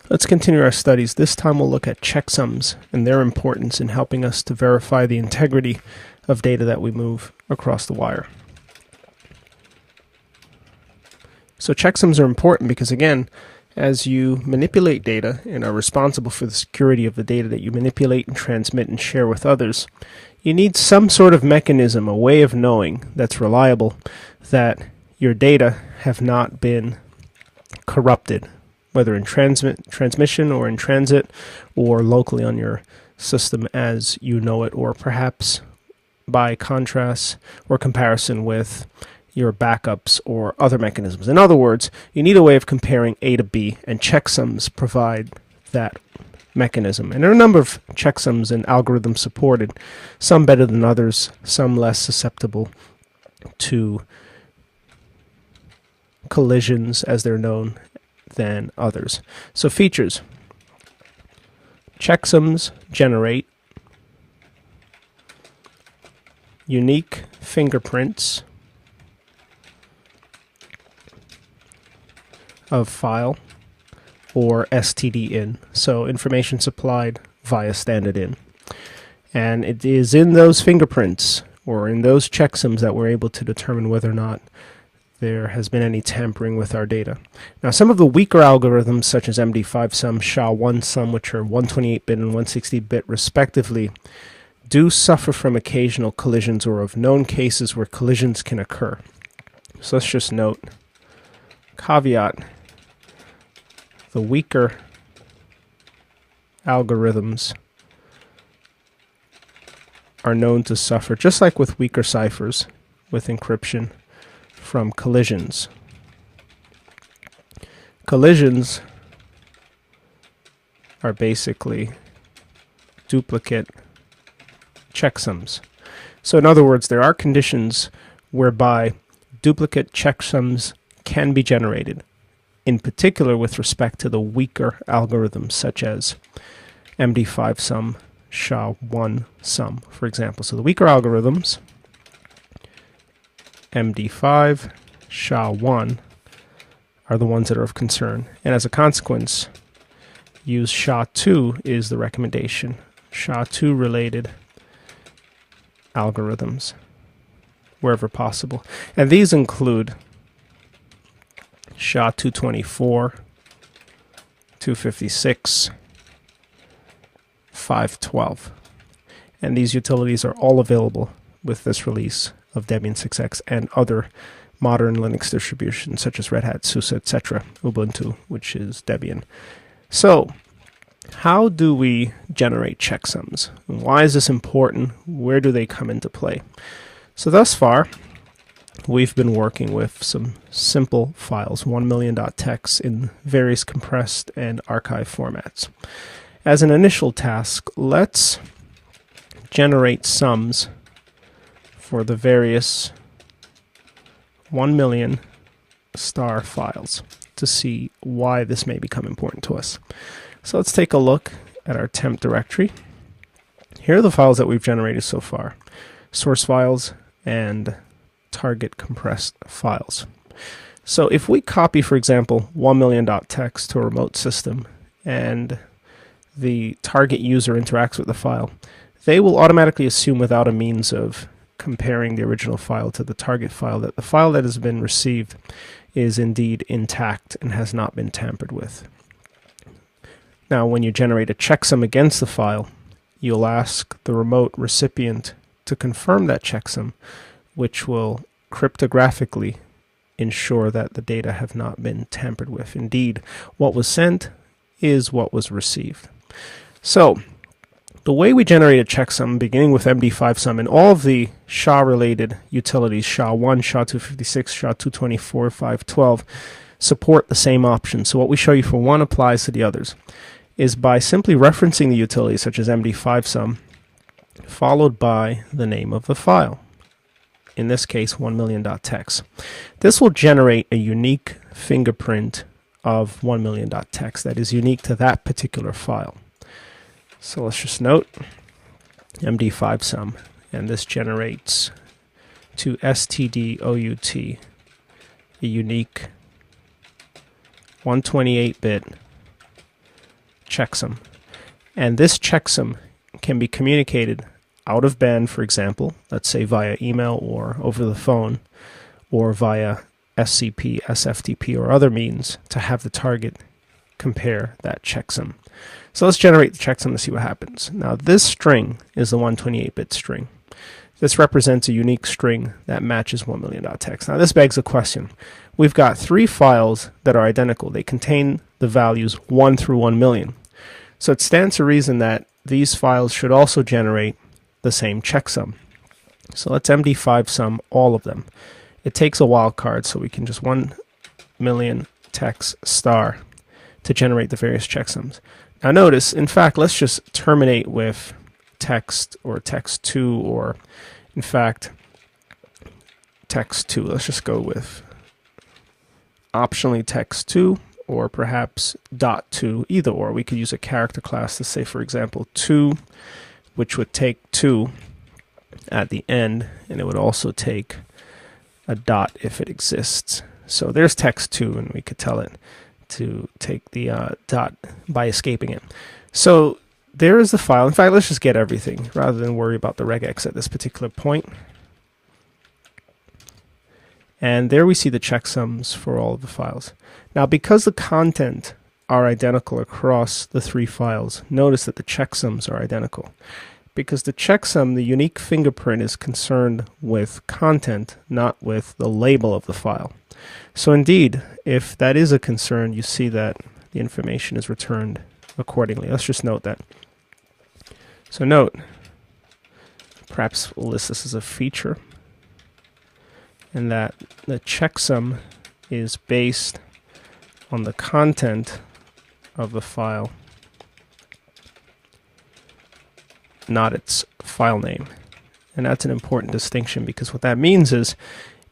Let's continue our studies. This time we'll look at checksums and their importance in helping us to verify the integrity of data that we move across the wire. So checksums are important because, again, as you manipulate data and are responsible for the security of the data that you manipulate and transmit and share with others, you need some sort of mechanism, a way of knowing that's reliable that your data have not been corrupted, whether in transmission or in transit or locally on your system as you know it, or perhaps by contrast or comparison with your backups or other mechanisms. In other words, you need a way of comparing A to B, and checksums provide that mechanism. And there are a number of checksums and algorithms supported, some better than others, some less susceptible to collisions, as they're known, than others. So features. Checksums generate unique fingerprints of file or STD in, so information supplied via standard in. And it is in those fingerprints or in those checksums that we're able to determine whether or not there has been any tampering with our data. Now, some of the weaker algorithms, such as MD5-sum, SHA-1-sum, which are 128-bit and 160-bit respectively, do suffer from occasional collisions or of known cases where collisions can occur. So let's just note, caveat, the weaker algorithms are known to suffer, just like with weaker ciphers with encryption, from collisions. Collisions are basically duplicate checksums. So in other words, there are conditions whereby duplicate checksums can be generated, in particular with respect to the weaker algorithms such as MD5-sum, SHA-1-sum, for example. So the weaker algorithms, MD5, SHA-1, are the ones that are of concern. And as a consequence, use SHA-2 is the recommendation. SHA-2 related algorithms, wherever possible. And these include SHA-224, 256, 512. And these utilities are all available with this release of Deb6x and other modern Linux distributions such as Red Hat, SUSE, etc., Ubuntu, which is Debian. So, how do we generate checksums? Why is this important? Where do they come into play? So thus far, we've been working with some simple files, 1million.txt in various compressed and archive formats. As an initial task, let's generate sums for the various 1 million star files to see why this may become important to us. So let's take a look at our temp directory. Here are the files that we've generated so far: source files and target compressed files. So if we copy, for example, 1million.txt to a remote system and the target user interacts with the file, they will automatically assume, without a means of comparing the original file to the target file, that the file that has been received is indeed intact and has not been tampered with. Now, when you generate a checksum against the file, you'll ask the remote recipient to confirm that checksum, which will cryptographically ensure that the data have not been tampered with. Indeed, what was sent is what was received. So, the way we generate a checksum, beginning with MD5-sum, and all of the SHA-related utilities, SHA-1, SHA-256, SHA-224, 512, support the same option. So what we show you for one applies to the others, is by simply referencing the utilities such as MD5-sum, followed by the name of the file. In this case, 1million.txt. This will generate a unique fingerprint of 1million.txt that is unique to that particular file. So let's just note MD5-sum, and this generates to stdout a unique 128-bit checksum. And this checksum can be communicated out of band, for example, let's say via email or over the phone, or via SCP, SFTP, or other means to have the target compare that checksum. So let's generate the checksum to see what happens. Now this string is the 128-bit string. This represents a unique string that matches 1,000,000.txt. Now this begs a question. We've got 3 files that are identical. They contain the values 1 through 1,000,000. So it stands to reason that these files should also generate the same checksum. So let's MD5 sum all of them. It takes a wildcard, so we can just 1,000,000 text* to generate the various checksums. Now notice, in fact, let's just terminate with text or text2, or in fact text2. Let's just go with optionally text2, or perhaps .2, either or. We could use a character class to say, for example, 2, which would take 2 at the end, and it would also take a dot if it exists. So there's text2, and we could tell it to take the dot by escaping it. So there is the file. In fact, let's just get everything rather than worry about the regex at this particular point. And there we see the checksums for all of the files. Now, because the content are identical across the 3 files, notice that the checksums are identical. Because the checksum, the unique fingerprint, is concerned with content, not with the label of the file. So indeed, if that is a concern, you see that the information is returned accordingly. Let's just note that. So note, perhaps we'll list this as a feature, and that the checksum is based on the content of the file, not its file name. And that's an important distinction, because what that means is,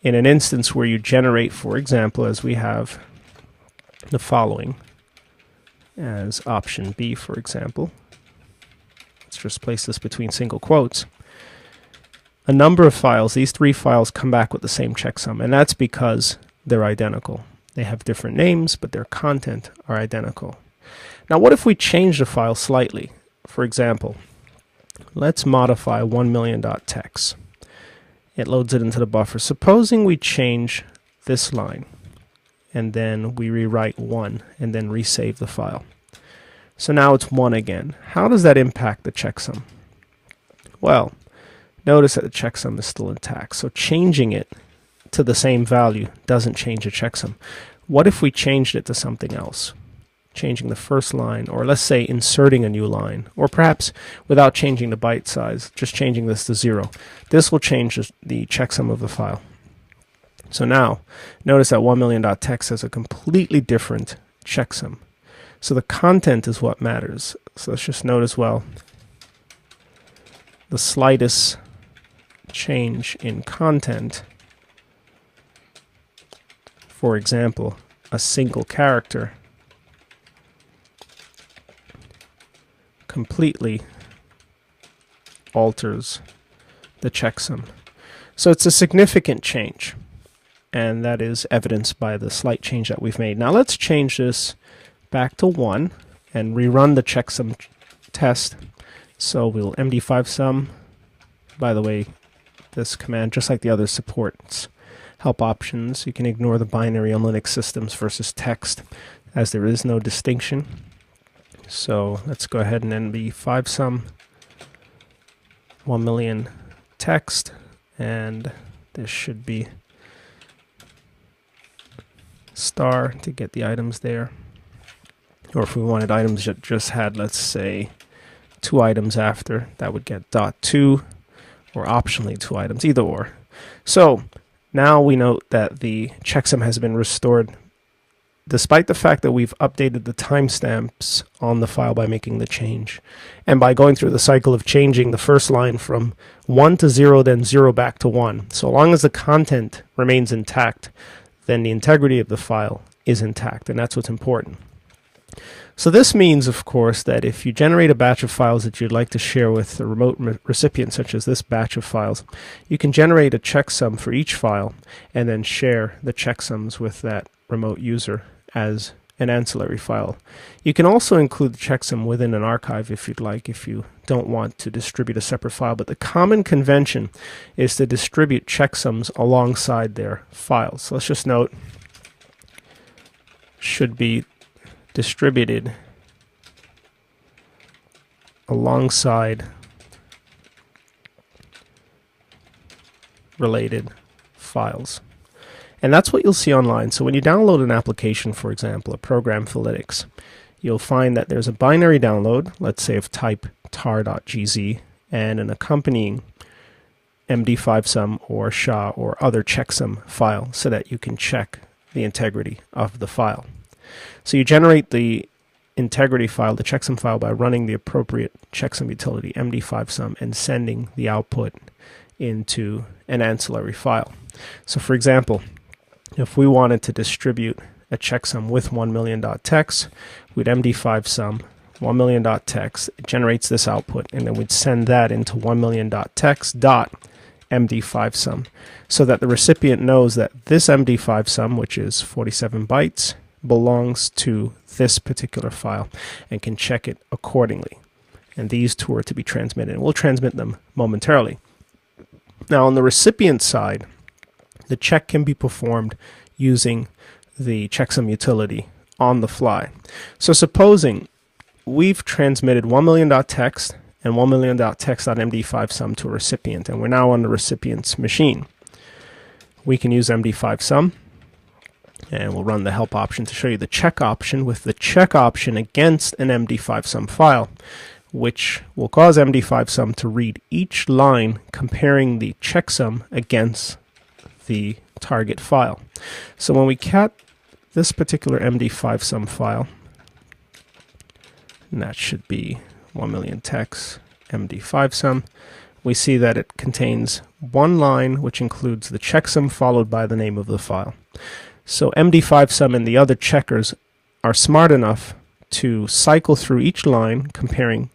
in an instance where you generate, for example, as we have the following as option B, for example, let's just place this between single quotes, a number of files, these 3 files come back with the same checksum, and that's because they're identical. They have different names, but their content are identical. Now what if we change the file slightly? For example, let's modify 1,000,000.txt. It loads it into the buffer. Supposing we change this line, and then we rewrite 1, and then resave the file. So now it's 1 again. How does that impact the checksum? Well, notice that the checksum is still intact. So changing it to the same value doesn't change the checksum. What if we changed it to something else? Changing the first line, or let's say inserting a new line, or perhaps without changing the byte size, just changing this to 0. This will change the checksum of the file. So now, notice that 1,000,000.txt has a completely different checksum. So the content is what matters. So let's just note as well, the slightest change in content, for example, a single character, completely alters the checksum. So it's a significant change, and that is evidenced by the slight change that we've made. Now let's change this back to 1 and rerun the checksum test. So we'll MD5 sum. By the way, this command, just like the other, supports help options. You can ignore the binary on Linux systems versus text, as there is no distinction. So let's go ahead and MD5 sum 1,000,000 text, and this should be star to get the items there. Or if we wanted items that just had, let's say, 2 items after, that would get .2, or optionally 2 items, either or. So now we note that the checksum has been restored, despite the fact that we've updated the timestamps on the file by making the change, and by going through the cycle of changing the first line from 1 to 0, then 0 back to 1. So long as the content remains intact, then the integrity of the file is intact, and that's what's important. So this means, of course, that if you generate a batch of files that you'd like to share with a remote recipient, such as this batch of files, you can generate a checksum for each file and then share the checksums with that remote user as an ancillary file. You can also include the checksum within an archive if you'd like, if you don't want to distribute a separate file, but the common convention is to distribute checksums alongside their files. So let's just note, should be distributed alongside related files. And that's what you'll see online. So when you download an application, for example, a program for Linux, you'll find that there's a binary download, let's say of type tar.gz, and an accompanying MD5sum or SHA or other checksum file so that you can check the integrity of the file. So you generate the integrity file, the checksum file, by running the appropriate checksum utility, MD5sum, and sending the output into an ancillary file. So for example, if we wanted to distribute a checksum with 1million.txt, we'd MD5sum 1million.txt, it generates this output, and then we'd send that into 1million.txt.md5sum so that the recipient knows that this MD5sum, which is 47 bytes, belongs to this particular file and can check it accordingly. And these two are to be transmitted, and we'll transmit them momentarily. Now on the recipient side, the check can be performed using the checksum utility on the fly. So supposing we've transmitted 1million.txt and 1million.txt.md5sum to a recipient, and we're now on the recipient's machine. We can use MD5sum, and we'll run the help option to show you the check option with the check option against an MD5sum file, which will cause MD5sum to read each line comparing the checksum against the target file. So when we cat this particular MD5sum file, and that should be 1million.txt MD5sum, we see that it contains one line which includes the checksum followed by the name of the file. So MD5sum and the other checkers are smart enough to cycle through each line comparing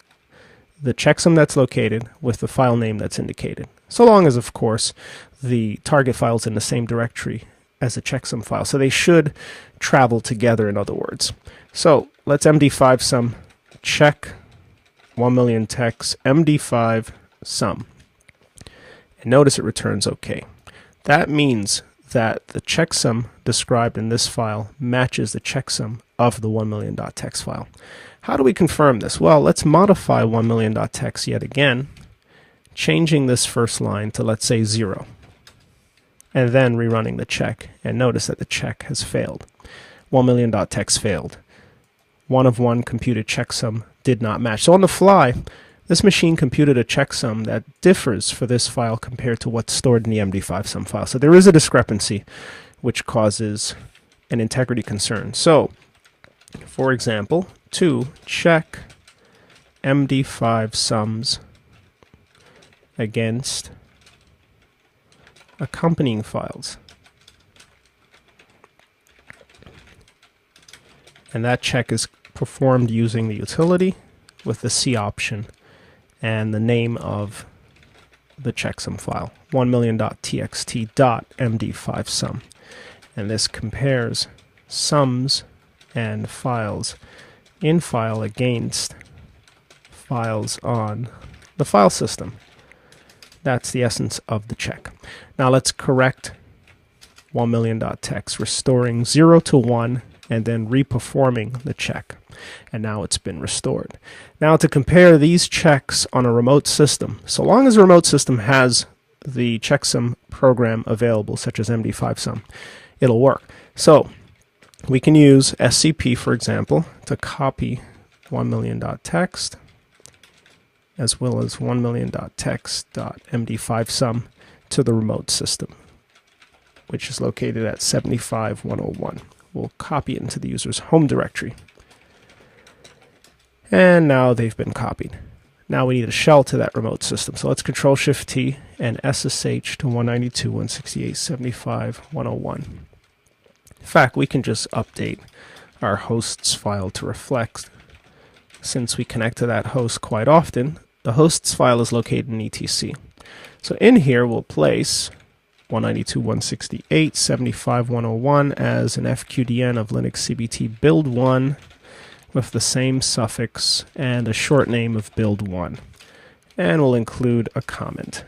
the checksum that's located with the file name that's indicated. So long as, of course, the target file is in the same directory as the checksum file. So they should travel together, in other words. So let's MD5sum check 1million.txt MD5sum. And notice it returns OK. That means that the checksum described in this file matches the checksum of the 1million.txt file. How do we confirm this? Well, let's modify 1million.txt yet again, changing this first line to, let's say, 0, and then rerunning the check. And notice that the check has failed. 1million.txt failed. 1 of 1 computed checksum did not match. So on the fly, this machine computed a checksum that differs for this file compared to what's stored in the MD5sum file. So there is a discrepancy which causes an integrity concern. So, for example, to check MD5sums against accompanying files, and that check is performed using the utility with the C option and the name of the checksum file, 1million.txt.md5sum. And this compares sums and files in file against files on the file system. That's the essence of the check. Now let's correct 1million.txt, restoring 0 to 1 and then reperforming the check. And now it's been restored. Now to compare these checks on a remote system, so long as a remote system has the checksum program available, such as MD5sum, it'll work. So we can use SCP, for example, to copy 1million.txt as well as 1million.txt.md5sum to the remote system, which is located at 75.101. We'll copy it into the user's home directory. And now they've been copied. Now we need a shell to that remote system. So let's Control-Shift-T and SSH to 192.168.75.101. In fact, we can just update our hosts file to reflect. Since we connect to that host quite often, the hosts file is located in etc. So in here we'll place 192.168.75.101 as an FQDN of Linux CBT build 1 with the same suffix and a short name of build 1. And we'll include a comment,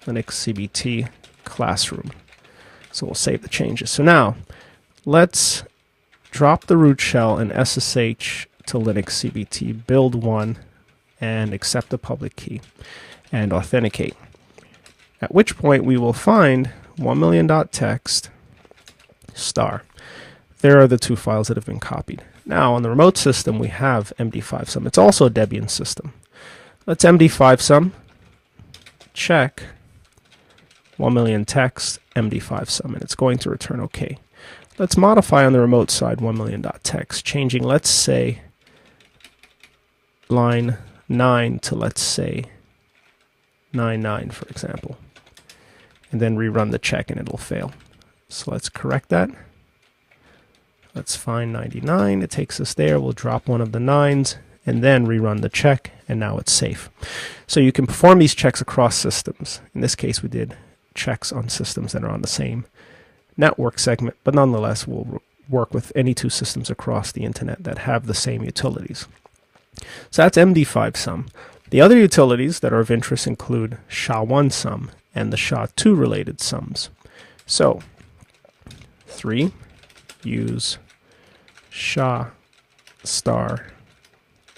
Linux CBT classroom. So we'll save the changes. So now let's drop the root shell and SSH to Linux CBT build 1 and accept the public key and authenticate. At which point we will find 1million.txt star. There are the two files that have been copied. Now on the remote system we have MD5sum. It's also a Debian system. Let's MD5sum check 1million.txt MD5sum, and it's going to return OK. Let's modify on the remote side 1million.txt, changing, let's say, line 9 to, let's say, 99, for example. And then rerun the check and it'll fail. So let's correct that. Let's find 99. It takes us there. We'll drop one of the 9s and then rerun the check, and now it's safe. So you can perform these checks across systems. In this case, we did checks on systems that are on the same network segment, but nonetheless, we'll work with any two systems across the internet that have the same utilities. So that's MD5sum. The other utilities that are of interest include SHA-1sum and the SHA-2 related sums. So 3, use SHA star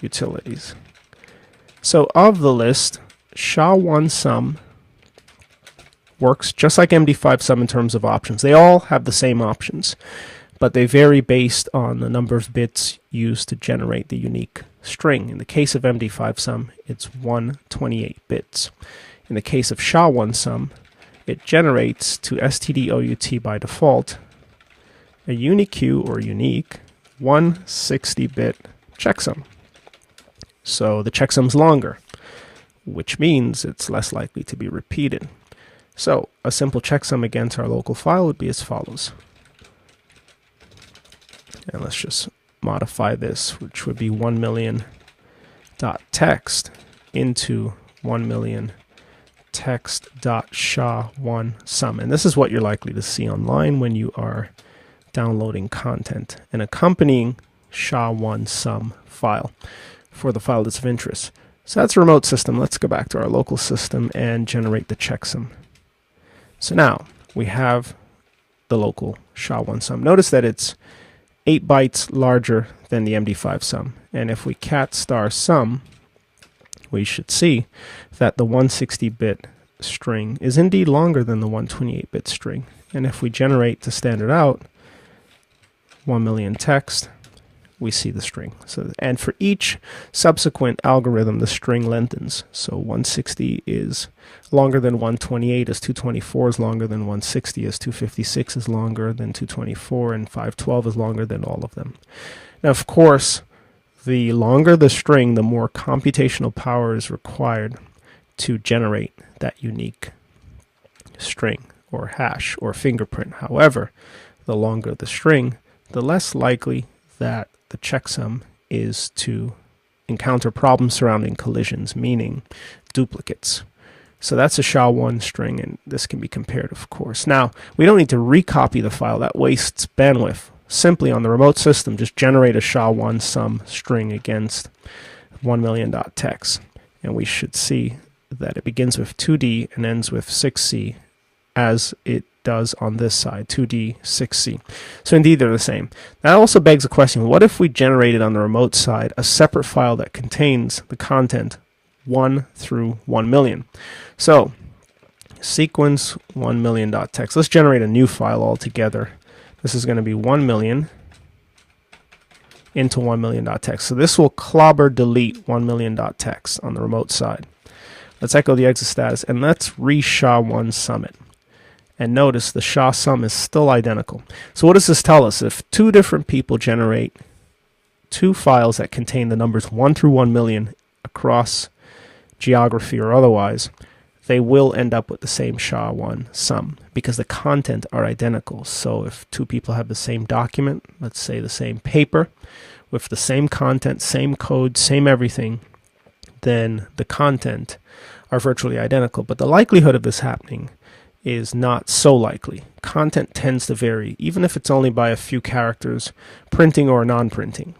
utilities. So of the list, SHA-1sum works just like MD5sum in terms of options. They all have the same options, but they vary based on the number of bits used to generate the unique string. In the case of MD5sum, it's 128 bits. In the case of SHA-1sum, it generates to stdout by default a unique or unique 160-bit checksum. So the checksum's longer, which means it's less likely to be repeated. So a simple checksum against our local file would be as follows. And let's just modify this, which would be 1million.txt into 1million.txt.SHA-1sum. And this is what you're likely to see online when you are downloading content, an accompanying SHA-1sum file for the file that's of interest. So that's a remote system. Let's go back to our local system and generate the checksum. So now we have the local SHA-1sum. Notice that it's 8 bytes larger than the MD5sum. And if we cat star sum, we should see that the 160-bit string is indeed longer than the 128-bit string. And if we generate to standard out 1million.txt, we see the string. So, and for each subsequent algorithm, the string lengthens. So 160 is longer than 128, as 224 is longer than 160, as 256 is longer than 224, and 512 is longer than all of them. Now, of course, the longer the string, the more computational power is required to generate that unique string or hash or fingerprint. However, the longer the string, the less likely that the checksum is to encounter problems surrounding collisions, meaning duplicates. So that's a SHA-1 string, and this can be compared, of course. Now, we don't need to recopy the file. That wastes bandwidth. Simply on the remote system, just generate a SHA-1sum string against 1million.txt, and we should see that it begins with 2D and ends with 6C, as it does on this side, 2D, 6C. So indeed they're the same. That also begs the question, what if we generated on the remote side a separate file that contains the content 1 through 1 million? So sequence 1million.txt. Let's generate a new file altogether. This is going to be 1 million into 1million.txt. So this will clobber delete 1million.txt on the remote side. Let's echo the exit status and let's re-SHA-1sum it. And notice the SHA-sum is still identical. So what does this tell us? If two different people generate two files that contain the numbers 1 through 1 million across geography or otherwise, they will end up with the same SHA-1sum because the content are identical. So if two people have the same document, let's say the same paper, with the same content, same code, same everything, then the content are virtually identical. But the likelihood of this happening is not so likely. Content tends to vary, even if it's only by a few characters, printing or non-printing.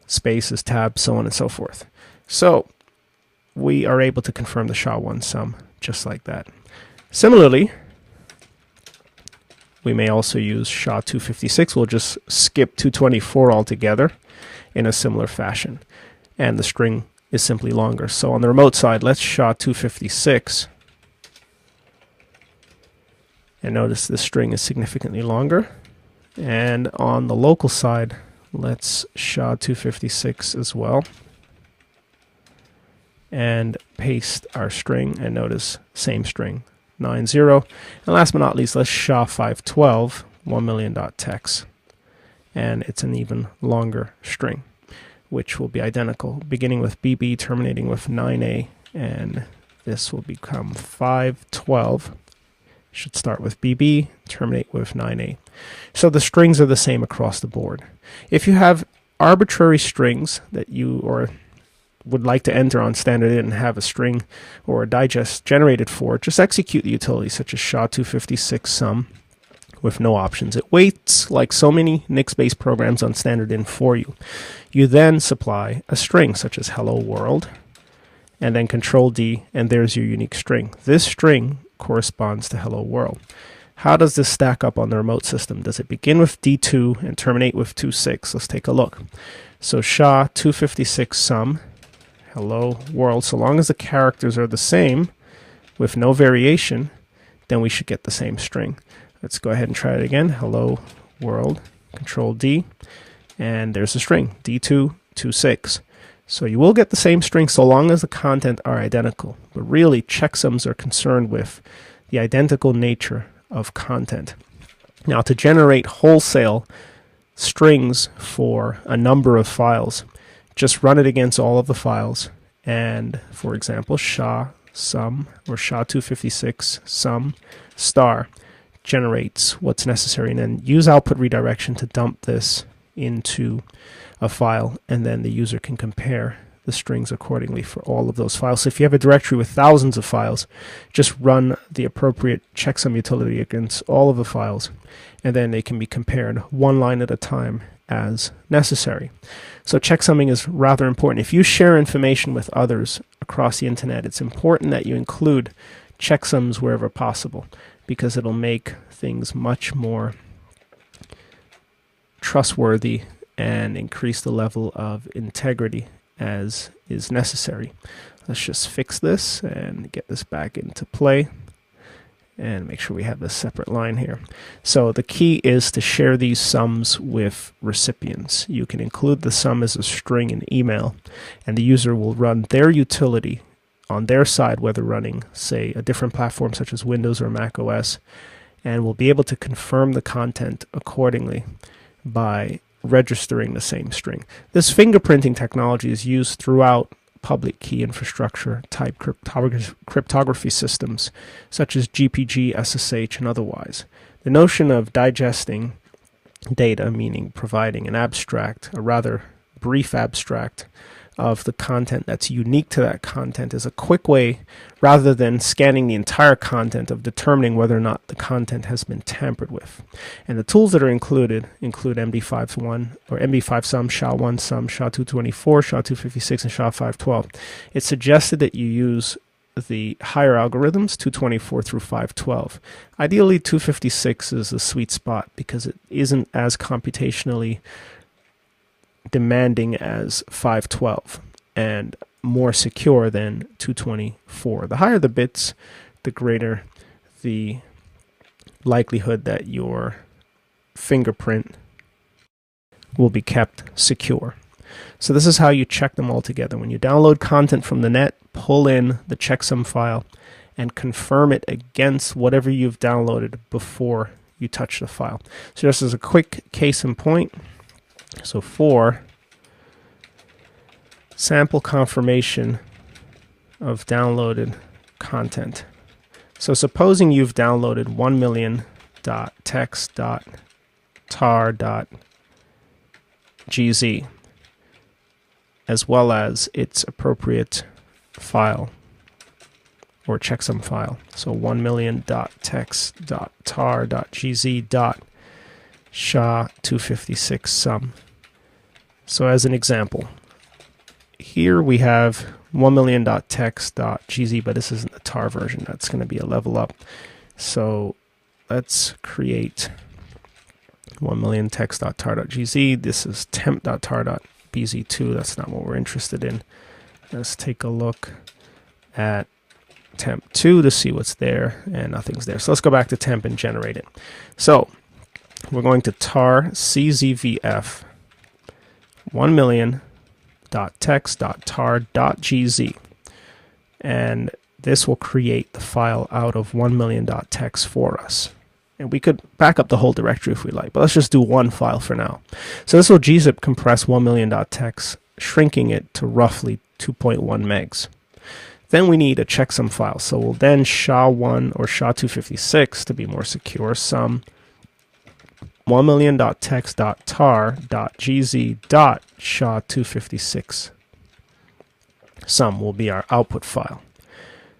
Spaces, tabs, so on and so forth. So we are able to confirm the SHA-1 sum just like that. Similarly, we may also use SHA-256. We'll just skip 224 altogether in a similar fashion. And the string is simply longer. So on the remote side, let's SHA-256. And notice the string is significantly longer. And on the local side, let's SHA-256 as well. And paste our string, and notice same string, 90. And last but not least, let's SHA-512, 1,000,000.text. And it's an even longer string, which will be identical, beginning with BB, terminating with 9A, and this will become 512. Should start with BB, terminate with 9A. So the strings are the same across the board. If you have arbitrary strings that you would like to enter on standard in and have a string or a digest generated for it, just execute the utility such as SHA-256 sum with no options. It waits like so many Nix-based programs on standard in for you. You then supply a string such as hello world, and then Control D, and there's your unique string. This string corresponds to hello world. How does this stack up on the remote system? Does it begin with D2 and terminate with 26? Let's take a look. So SHA-256 sum, hello world, so long as the characters are the same with no variation, then we should get the same string. Let's go ahead and try it again. Hello world, Control D, and there's the string, D2, 26. So you will get the same string so long as the content are identical. But really, checksums are concerned with the identical nature of content. Now, to generate wholesale strings for a number of files, just run it against all of the files. And for example, SHA sum or SHA-256 sum star generates what's necessary, and then use output redirection to dump this into a file, and then the user can compare the strings accordingly for all of those files. So if you have a directory with thousands of files, just run the appropriate checksum utility against all of the files, and then they can be compared one line at a time as necessary. So checksumming is rather important. If you share information with others across the internet, it's important that you include checksums wherever possible, because it'll make things much more trustworthy and increase the level of integrity as is necessary. Let's just fix this and get this back into play and make sure we have this separate line here. So the key is to share these sums with recipients. You can include the sum as a string in email, and the user will run their utility on their side, whether running, say, a different platform such as Windows or Mac OS, and will be able to confirm the content accordingly by registering the same string. This fingerprinting technology is used throughout public key infrastructure type cryptography systems such as GPG, SSH, and otherwise. The notion of digesting data, meaning providing an abstract, a rather brief abstract of the content that's unique to that content, is a quick way, rather than scanning the entire content, of determining whether or not the content has been tampered with. And the tools that are include MD5 or MD5 sum, SHA-1 sum, SHA-224, SHA-256, and SHA-512. It's suggested that you use the higher algorithms, 224 through 512. Ideally, 256 is the sweet spot because it isn't as computationally demanding as 512 and more secure than 224. The higher the bits, the greater the likelihood that your fingerprint will be kept secure. So this is how you check them all together. When you download content from the net, pull in the checksum file and confirm it against whatever you've downloaded before you touch the file. So just as a quick case in point, so for sample confirmation of downloaded content. So supposing you've downloaded 1,000,000.text.tar.gz as well as its appropriate file or checksum file. So 1,000,000.text.tar.gz.sha256 sum. So as an example, here we have 1,000,000.text.gz, but this isn't the tar version. That's going to be a level up. So let's create 1,000,000text.tar.gz. This is temp.tar.bz2. That's not what we're interested in. Let's take a look at temp2 to see what's there, and nothing's there. So let's go back to temp and generate it. So we're going to tar czvf 1,000,000.text.tar.gz, and this will create the file out of 1,000,000.text for us. And we could back up the whole directory if we like, but let's just do one file for now. So this will gzip compress 1,000,000.text, shrinking it to roughly 2.1 megs. Then we need a checksum file, so we'll then SHA-1 or SHA-256 to be more secure sum 1,000,000.text.tar.gz.sha256. Sum will be our output file.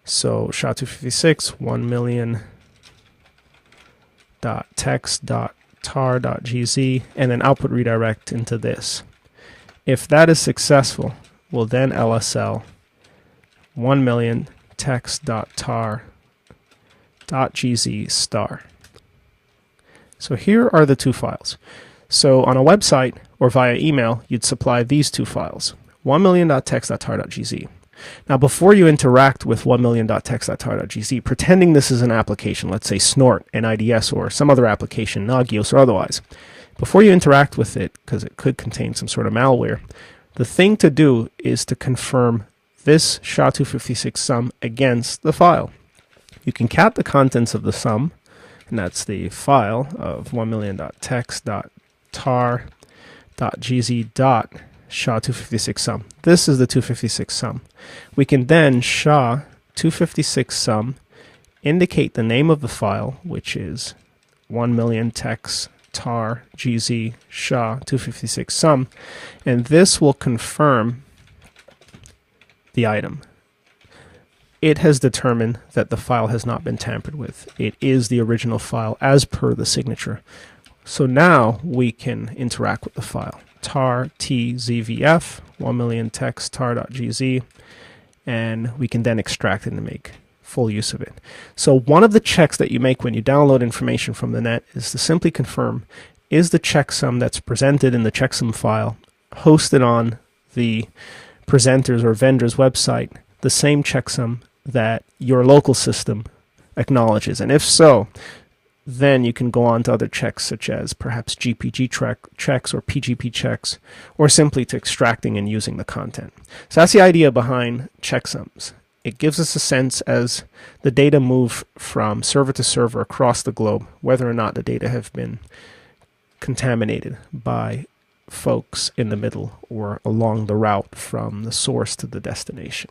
So SHA-256 1,000,000.text.tar.gz, and then output redirect into this. If that is successful, we'll then LSL 1,000,000 text.tar.gz star. So here are the two files. So on a website or via email, you'd supply these two files, 1,000,000.text.tar.gz. Now before you interact with 1,000,000.text.tar.gz, pretending this is an application, let's say Snort, NIDS, or some other application, Nagios or otherwise, before you interact with it, because it could contain some sort of malware, the thing to do is to confirm this SHA-256 sum against the file. You can cat the contents of the sum, and that's the file of 1,000,000.text.tar.gz.sha256 sum. This is the 256 sum. We can then SHA-256 sum, indicate the name of the file, which is 1,000,000 text.tar.gz SHA-256 sum, and this will confirm the item. It has determined that the file has not been tampered with. It is the original file as per the signature. So now we can interact with the file. tar tzvf 1,000,000 text.tar.gz, and we can then extract it and make full use of it. So one of the checks that you make when you download information from the net is to simply confirm, is the checksum that's presented in the checksum file hosted on the presenter's or vendor's website the same checksum that your local system acknowledges? And if so, then you can go on to other checks such as perhaps GPG checks or PGP checks, or simply to extracting and using the content. So that's the idea behind checksums. It gives us a sense as the data move from server to server across the globe, whether or not the data have been contaminated by folks in the middle or along the route from the source to the destination.